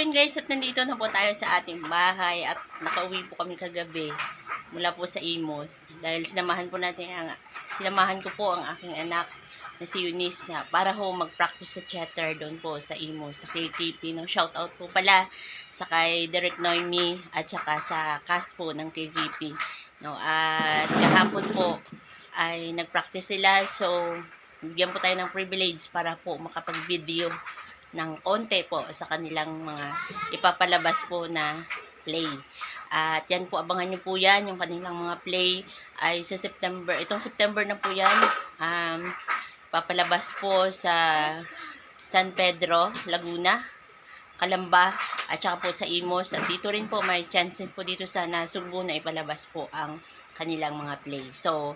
yun guys, at nandito na po tayo sa ating bahay at nakauwi po kami kagabi mula po sa Imus dahil sinamahan ko po ang aking anak na si Eunice na para ho mag-practice sa chatter doon po sa Imus, sa KKP. No? Shout out po pala sa kay Derek Noemi at saka sa cast po ng KKP. No? At kahapon po ay nag-practice sila, so bigyan po tayo ng privilege para po makapag-video ng konti po sa kanilang mga ipapalabas po na play. At yan po, abangan nyo po yan, yung kanilang mga play ay sa September, itong September na po yan, papalabas po sa San Pedro, Laguna, Calamba, at saka po sa Imus. At dito rin po may chance po dito sa Nasugbu na ipalabas po ang kanilang mga play. So,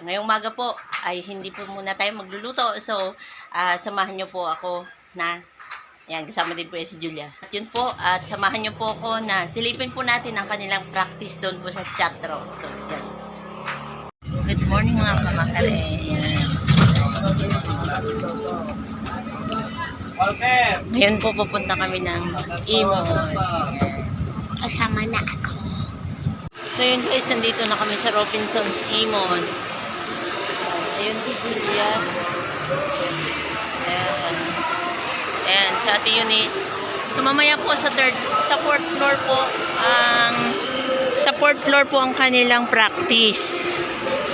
ngayong maga po ay hindi po muna tayo magluluto. So, samahan nyo po ako na, yan, kasama din po si Julia. At yun po, at samahan nyo po ako na silipin po natin ang kanilang practice doon po sa chatro. So, yan. Good morning mga kamakare. Ngayon po pupunta kami ng Imus. Kasama na ako. So yun guys, nandito na kami sa Robinson's Imus. Ayun si Julia. Ayan, si Ate Eunice. So mamaya po sa 4th floor po sa 4th floor po ang kanilang practice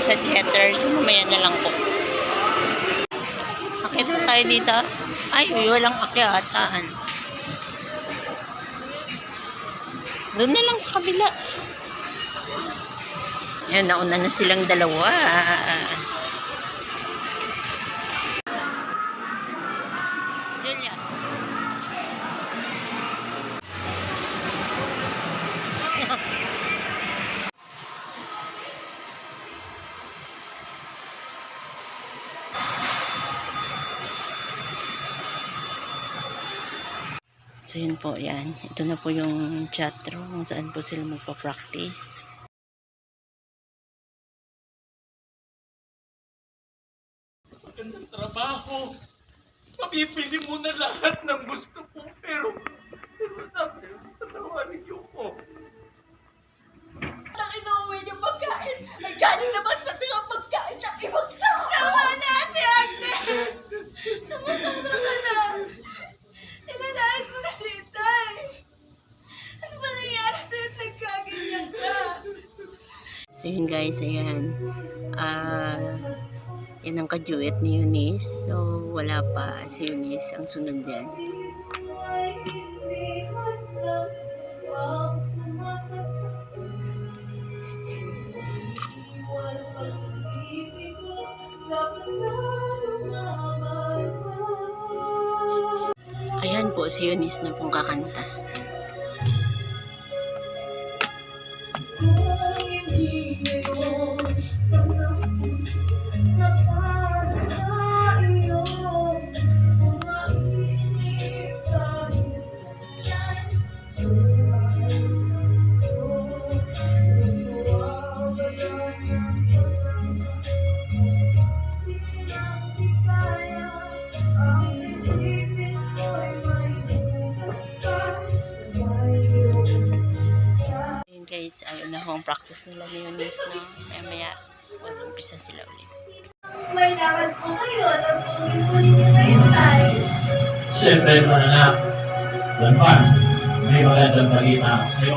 sa chatter. So mamaya na lang po. Akit po tayo dito. Ay, walang akyataan. Doon na lang sa kabila. Ayan, nauna na silang dalawa. Julia. So yun po, yan. Ito na po yung chat room kung saan po sila magpa-practice. Magandang trabaho. Mabibili mo na lahat ng gusto ko, pero sabi, patawarin niyo ko. Ang inuwi niyo pagkain ay galing naman sa mga pagkain ng ibang tao. Sama na, Ate Agnes! Sama-sama ka na. Nilalain mo na si Itay. Ano ba nangyari sa'yo at nagkaganyan ka? So yun guys, ayan. Yan ang ka-duet ni Eunice. So wala pa si Eunice ang sunod yan. Ayan po si Eunice na pong kakanta. Guys, ayun na ho ang practice nila ni Eunice na maya mag-umpisa sila ulit. May lakad po kayo at ang pungin-pungin niyo kayo, Tay. Siyempre, anak. Yan pa, may magandang balita ako sa'yo.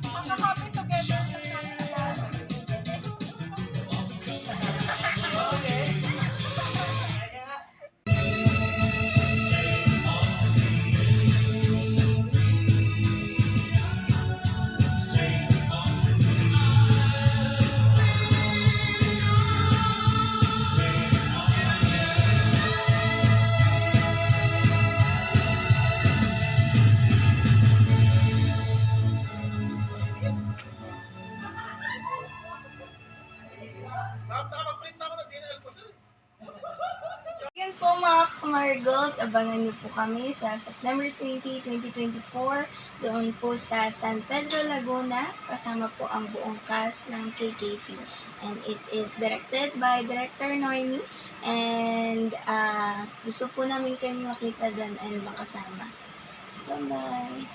Magkakapit together sa natin lahat. po mga kamargot, abangan niyo po kami sa September 20, 2024 doon po sa San Pedro, Laguna kasama po ang buong cast ng KKP, and it is directed by Director Noemi, and gusto po namin kayong makita doon and makasama. Bye-bye!